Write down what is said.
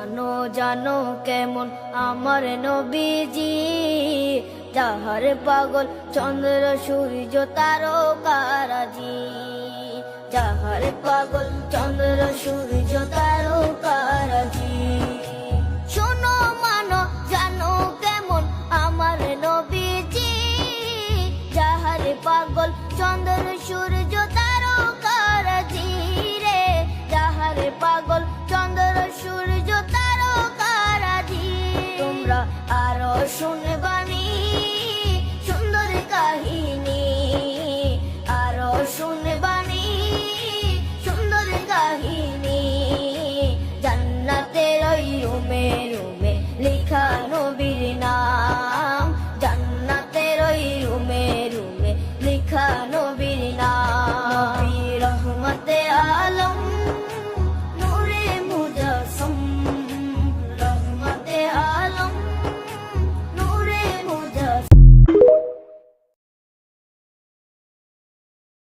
জানো জানো কেমন আমার নবীজি, যাহার পাগল চন্দ্র সূর্য তারকারাজি, যাহার পাগল চন্দ্র সূর্য তারকা